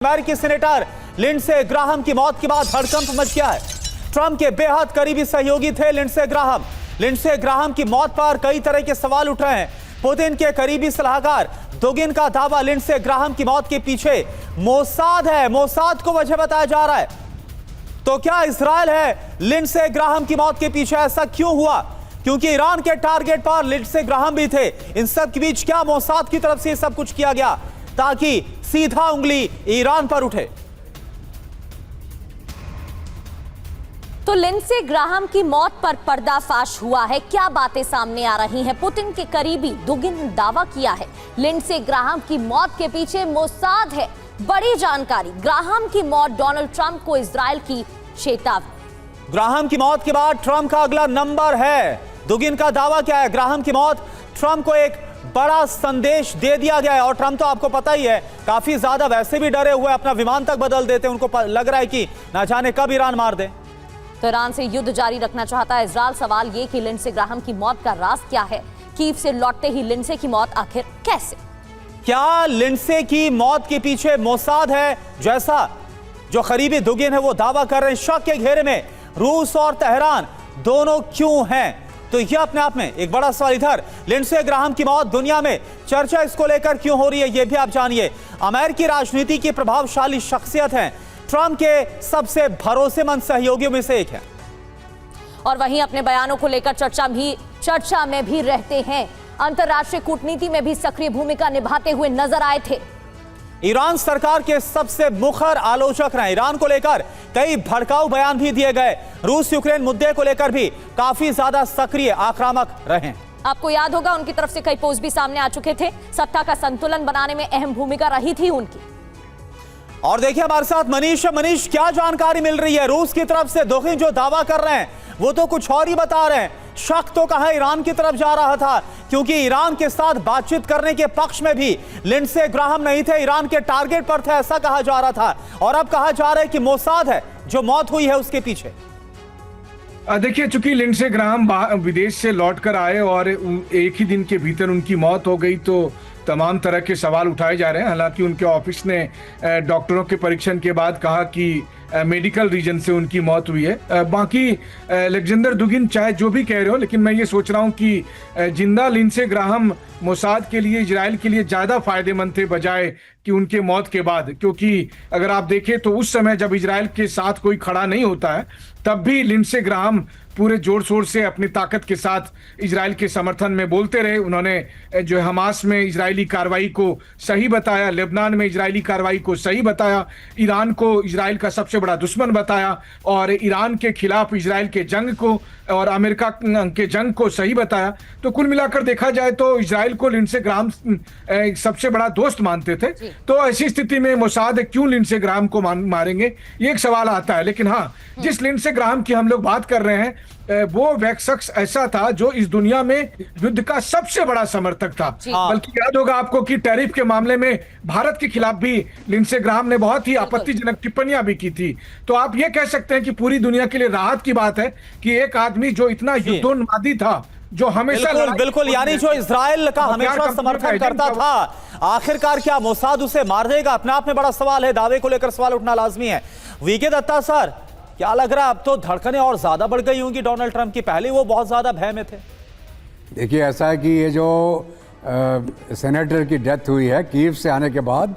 अमेरिकी senator Lindsey Graham की मौत के बाद हड़कंप मच गया है। ट्रंप के बेहद करीबी सहयोगी थे लिंडसे ग्राहम। लिंडसे ग्राहम की मौत पर कई तरह के सवाल उठ रहे हैं। पुतिन के करीबी सलाहकार दुगिन का दावा लिंडसे ग्राहम की मौत के पीछे मोसाद है, मोसाद को वजह बताया जा रहा है। तो क्या इजरायल है लिंडसे ग्राहम की मौत के पीछे? ऐसा क्यों हुआ? क्योंकि ईरान के टारगेट पर लिंडसे ग्राहम भी थे। इन सब के बीच क्या मोसाद की तरफ से सब कुछ किया गया ताकि सीधा उंगली ईरान पर उठे? तो लिंडसे ग्राहम की मौत पर पर्दाफाश हुआ है। क्या बातें सामने आ रही हैं? पुतिन के करीबी दुगिन ने दावा किया है लिंडसे ग्राहम की मौत के पीछे मोसाद है। बड़ी जानकारी, ग्राहम की मौत डोनाल्ड ट्रंप को इजरायल की चेतावनी। ग्राहम की मौत के बाद ट्रंप का अगला नंबर है। दुगिन का दावा क्या है? ग्राहम की मौत ट्रंप को एक बड़ा संदेश दे दिया गया है। और ट्रंप तो आपको पता ही है काफी ज्यादा वैसे भी डरे हुए, अपना विमान तक बदल देते। उनको लग रहा है कि ना जाने कब ईरान मार दे। तो ईरान से युद्ध जारी रखना चाहता है इजरायल। सवाल ये कि लिंडसे ग्राहम की मौत का राज क्या है? कीव से लौटते ही लिंडसे की मौत आखिर कैसे? क्या लिंडसे की मौत के पीछे मोसाद है जैसा जो करीबी दुगिन है वो दावा कर रहे हैं? शक के घेरे में रूस और तेहरान दोनों क्यों हैं? तो यह अपने आप में एक बड़ा सवाल। इधर लिंडसे ग्राहम की मौत, दुनिया में चर्चा इसको लेकर क्यों हो रही है यह भी आप जानिए। अमेरिकी राजनीति की प्रभावशाली शख्सियत हैं, ट्रंप के सबसे भरोसेमंद सहयोगियों में से एक है। और वहीं अपने बयानों को लेकर चर्चा में भी रहते हैं। अंतर्राष्ट्रीय कूटनीति में भी सक्रिय भूमिका निभाते हुए नजर आए थे। ईरान सरकार के सबसे मुखर आलोचक रहे। ईरान को लेकर कई भड़काऊ बयान भी दिए गए। रूस यूक्रेन मुद्दे को लेकर भी काफी ज्यादा सक्रिय आक्रामक रहे। आपको याद होगा उनकी तरफ से कई पोस्ट भी सामने आ चुके थे। सत्ता का संतुलन बनाने में अहम भूमिका रही थी उनकी। और देखिए हमारे साथ मनीष, क्या जानकारी मिल रही है? रूस की तरफ से दुगिन जो दावा कर रहे हैं वो तो कुछ और ही बता रहे हैं। शक तो कहां ईरान की तरफ जा रहा था, क्योंकि ईरान के साथ बातचीत करने के पक्ष में भी लिंडसे ग्राहम नहीं थे, ईरान के टारगेट पर थे, ऐसा कहा जा रहा था। और अब कहा जा रहा है कि मोसाद है जो मौत हुई है उसके पीछे। देखिए, चूंकि लिंडसे ग्राहम विदेश से लौटकर आए और एक ही दिन के भीतर उनकी मौत हो गई, तो तमाम तरह के सवाल उठाए जा रहे हैं। हालांकि उनके ऑफिस ने डॉक्टरों के परीक्षण के बाद कहा कि मेडिकल रीजन से उनकी मौत हुई है। बाकी अलेक्जेंडर दुगिन चाहे जो भी कह रहे हो, लेकिन मैं ये सोच रहा हूँ कि जिंदा लिंडसे ग्राहम मोसाद के लिए, इजराइल के लिए ज़्यादा फायदेमंद थे बजाय कि उनके मौत के बाद। क्योंकि अगर आप देखें तो उस समय जब इजराइल के साथ कोई खड़ा नहीं होता है, तब भी लिंडसे ग्राहम पूरे जोर शोर से अपनी ताकत के साथ इजराइल के समर्थन में बोलते रहे। उन्होंने जो हमास में इजरायली कार्रवाई को सही बताया, लेबनान में इजरायली कार्रवाई को सही बताया, ईरान को इजराइल का सबसे बड़ा दुश्मन बताया, और ईरान के खिलाफ इजराइल के जंग को और अमेरिका के जंग को सही बताया। तो कुल मिलाकर देखा जाए तो इजराइल को लिंडसे ग्राहम सबसे बड़ा दोस्त मानते थे। तो ऐसी स्थिति में मोसाद क्यों लिंडसे ग्राहम को मारेंगे, ये एक सवाल आता है। लेकिन हाँ, जिस लिंडसे ग्राहम की हम लोग बात कर रहे हैं वो शख्स ऐसा था जो इस दुनिया में युद्ध का सबसे बड़ा समर्थक था। बल्कि याद होगा आपको कि टैरिफ के मामले में भारत के खिलाफ भी लिंडसे ग्राहम ने बहुत ही आपत्तिजनक टिप्पणियां भी की थी। तो आप ये कह सकते हैं कि पूरी दुनिया के लिए राहत की बात है कि एक आदमी जो इतना युद्धोन्मादी था, जो हमेशा बिल्कुल यानी जो इजराइल का हमेशा समर्थन करता था, आखिरकार क्या मोसाद उसे मार देगा? अपने आप में बड़ा सवाल है। दावे को लेकर सवाल उठना लाजमी है। वीके दत्ता सर, क्या लग रहा है अब तो धड़कनें और ज्यादा बढ़ गई होंगी डोनाल्ड ट्रंप की? पहले वो बहुत ज्यादा भय में थे। देखिए, ऐसा है कि ये जो सेनेटर की डेथ हुई है कीव से आने के बाद,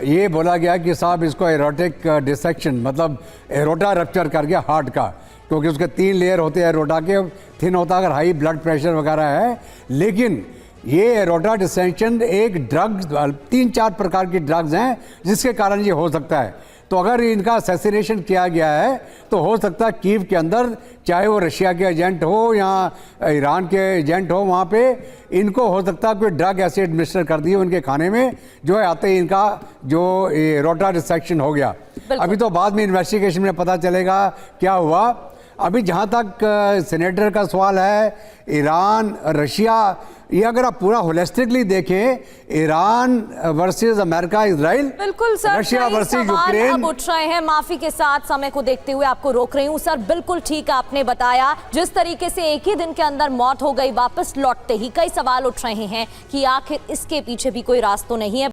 ये बोला गया कि साहब इसको एरोटिक डिसेक्शन, मतलब एरोटा रप्चर कर गया हार्ट का, क्योंकि उसके 3 लेयर होते हैं एरोटा के। थिन होता अगर हाई ब्लड प्रेशर वगैरह है, लेकिन ये एरोटा डिसेक्शन एक ड्रग, 3-4 प्रकार की ड्रग्स हैं जिसके कारण ये हो सकता है। तो अगर इनका असैसिनेशन किया गया है तो हो सकता है कीव के अंदर, चाहे वो रशिया के एजेंट हो या ईरान के एजेंट हो, वहाँ पे इनको हो सकता है कोई ड्रग ऐसे एडमिनिस्टर कर दिए उनके खाने में, जो है आते ही इनका जो एरोटा डिसेक्शन हो गया। अभी तो बाद में इन्वेस्टिगेशन में पता चलेगा क्या हुआ। अभी जहाँ तक सेनेटर का सवाल है, ईरान, रशिया, ये अगर आप पूरा होलिस्टिकली देखें, ईरान वर्सेस अमेरिका, इजराइल, बिल्कुल सर, रशिया वर्सेस यूक्रेन, अब उठ रहे हैं। माफी के साथ समय को देखते हुए आपको रोक रही हूं सर। बिल्कुल ठीक आपने बताया, जिस तरीके से एक ही दिन के अंदर मौत हो गई, वापस लौटते ही कई सवाल उठ रहे हैं कि आखिर इसके पीछे भी कोई राज तो नहीं है।